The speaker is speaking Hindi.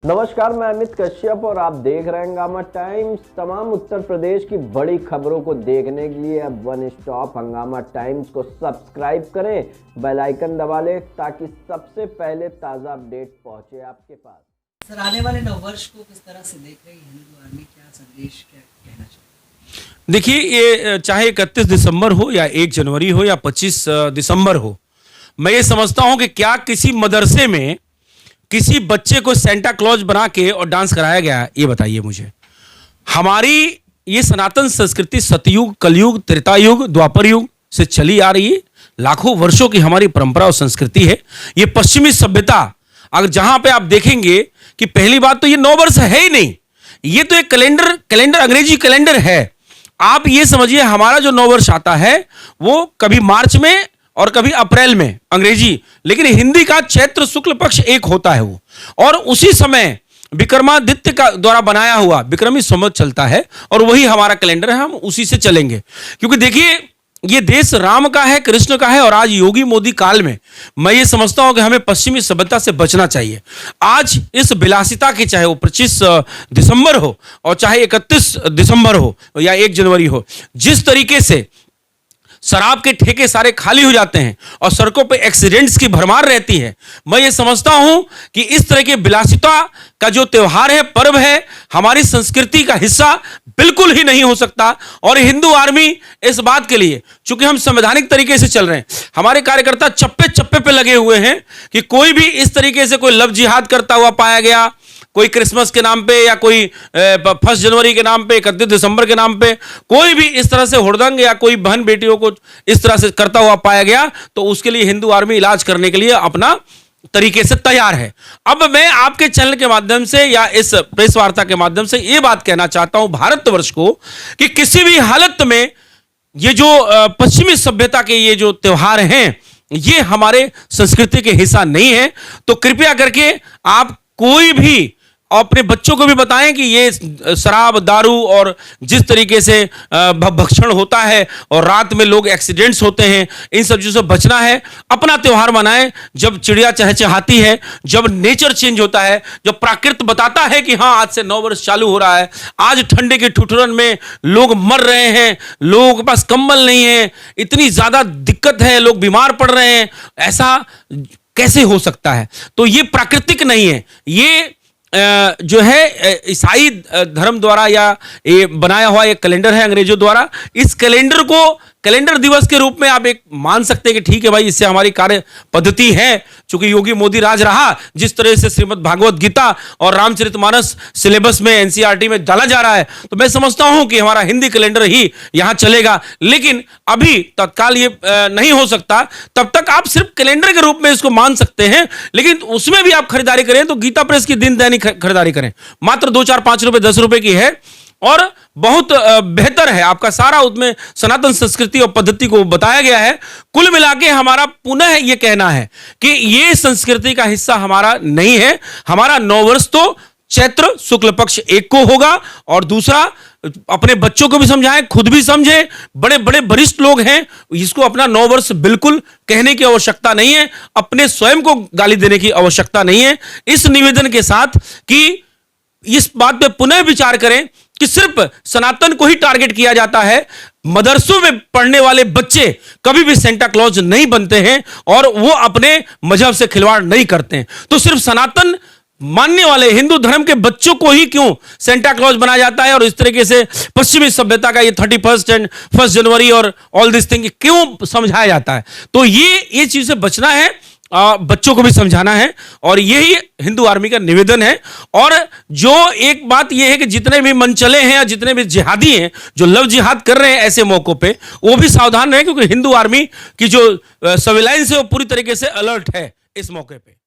नमस्कार, मैं अमित कश्यप और आप देख रहे हैं हंगामा टाइम्स। तमाम उत्तर प्रदेश की बड़ी खबरों को देखने के लिए अब वन स्टॉप हंगामा टाइम्स को सब्सक्राइब करें, बेल आइकन दबा लें ताकि सबसे पहले ताज़ा अपडेट पहुंचे आपके पास। सर, आने वाले नववर्ष को किस तरह से देख रही है हिंदू आर्मी, क्या संदेश क्या कहना चाहिए? देखिए, ये चाहे 31 दिसंबर हो या 1 जनवरी हो या 25 दिसंबर हो, मैं ये समझता हूं कि क्या किसी मदरसे में किसी बच्चे को सेंटा क्लॉज बना के और डांस कराया गया, ये बताइए मुझे। हमारी ये सनातन संस्कृति सतयुग, कलयुग, त्रेतायुग, द्वापर युग से चली आ रही है। लाखों वर्षों की हमारी परंपरा और संस्कृति है। ये पश्चिमी सभ्यता, अगर जहां पे आप देखेंगे कि पहली बात तो ये 9 वर्ष है ही नहीं, ये तो एक कैलेंडर अंग्रेजी कैलेंडर है। आप ये समझिए, हमारा जो 9 वर्ष आता है वो कभी मार्च में और कभी अप्रैल में अंग्रेजी, लेकिन हिंदी का चैत्र शुक्ल पक्ष एक होता है वो, और उसी समय विक्रमादित्य का द्वारा बनाया हुआ विक्रमी संवत चलता है और वही हमारा कैलेंडर है। हम उसी से चलेंगे, क्योंकि देखिए ये देश राम का है, कृष्ण का है, और आज योगी मोदी काल में मैं ये समझता हूं कि हमें पश्चिमी सभ्यता से बचना चाहिए। आज इस विलासिता की, चाहे वो 25 दिसंबर हो और चाहे 31 दिसंबर हो या 1 जनवरी हो, जिस तरीके से शराब के ठेके सारे खाली हो जाते हैं और सड़कों पे एक्सीडेंट्स की भरमार रहती है, मैं ये समझता हूं कि इस तरह के विलासिता का जो त्योहार है, पर्व है, हमारी संस्कृति का हिस्सा बिल्कुल ही नहीं हो सकता। और हिंदू आर्मी इस बात के लिए, चूंकि हम संवैधानिक तरीके से चल रहे हैं, हमारे कार्यकर्ता चप्पे चप्पे पे लगे हुए हैं कि कोई भी इस तरीके से कोई लव जिहाद करता हुआ पाया गया, कोई क्रिसमस के नाम पे या कोई 1 जनवरी के नाम पे, 31 दिसंबर के नाम पे कोई भी इस तरह से हुड़दंग या कोई बहन बेटियों को इस तरह से करता हुआ पाया गया, तो उसके लिए हिंदू आर्मी इलाज करने के लिए अपना तरीके से तैयार है। अब मैं आपके चैनल के माध्यम से या इस प्रेस वार्ता के माध्यम से ये बात कहना चाहता हूं भारतवर्ष को कि किसी भी हालत में ये जो पश्चिमी सभ्यता के ये जो त्योहार हैं, ये हमारे संस्कृति के हिस्सा नहीं है। तो कृपया करके आप कोई भी अपने बच्चों को भी बताएं कि ये शराब, दारू और जिस तरीके से भक्षण होता है और रात में लोग एक्सीडेंट्स होते हैं, इन सब चीज़ों से बचना है। अपना त्यौहार मनाएं जब चिड़िया चहचहाती है, जब नेचर चेंज होता है, जब प्राकृत बताता है कि हाँ आज से 9 वर्ष चालू हो रहा है। आज ठंडे के ठिठुरन में लोग मर रहे हैं, लोगों के पास कंबल नहीं है, इतनी ज़्यादा दिक्कत है, लोग बीमार पड़ रहे हैं, ऐसा कैसे हो सकता है? तो ये प्राकृतिक नहीं है, ये जो है ईसाई धर्म द्वारा या ये बनाया हुआ एक कैलेंडर है अंग्रेजों द्वारा। इस कैलेंडर को कैलेंडर दिवस के रूप में आप एक मान सकते हैं कि ठीक है भाई, इससे हमारी कार्य पद्धति है। चूंकि योगी मोदी राज रहा, जिस तरह से श्रीमद् भागवत गीता और रामचरितमानस सिलेबस में एनसीईआरटी में डाला जा रहा है, तो मैं समझता हूं कि हमारा हिंदी कैलेंडर ही यहां चलेगा। लेकिन अभी तत्काल ये नहीं हो सकता, तब तक आप सिर्फ कैलेंडर के रूप में इसको मान सकते हैं। लेकिन उसमें भी आप खरीदारी करें तो गीता प्रेस की दिन दैनिक खरीदारी करें, मात्र 2, 4, 5 रुपए, 10 रुपए की है और बहुत बेहतर है। आपका सारा उसमें सनातन संस्कृति और पद्धति को बताया गया है। कुल मिला के हमारा पुनः यह कहना है कि ये संस्कृति का हिस्सा हमारा नहीं है। हमारा 9 वर्ष तो चैत्र शुक्ल पक्ष 1 को होगा, और दूसरा अपने बच्चों को भी समझाएं, खुद भी समझें। बड़े बड़े वरिष्ठ लोग हैं, इसको अपना 9 वर्ष बिल्कुल कहने की आवश्यकता नहीं है, अपने स्वयं को गाली देने की आवश्यकता नहीं है। इस निवेदन के साथ कि इस बात पे पुनः विचार करें कि सिर्फ सनातन को ही टारगेट किया जाता है। मदरसों में पढ़ने वाले बच्चे कभी भी सेंटा क्लॉज नहीं बनते हैं और वो अपने मजहब से खिलवाड़ नहीं करते हैं। तो सिर्फ सनातन मानने वाले हिंदू धर्म के बच्चों को ही क्यों सेंटा क्लॉज बनाया जाता है, और इस तरीके से पश्चिमी सभ्यता का ये 31 एंड 1 जनवरी और ऑल दिस थिंग क्यों समझाया जाता है? तो ये चीज से बचना है, बच्चों को भी समझाना है, और यही हिंदू आर्मी का निवेदन है। और जो एक बात यह है कि जितने भी मनचले हैं या जितने भी जिहादी हैं जो लव जिहाद कर रहे हैं ऐसे मौकों पे, वो भी सावधान रहे, क्योंकि हिंदू आर्मी की जो सर्विलांस है वो पूरी तरीके से अलर्ट है इस मौके पे।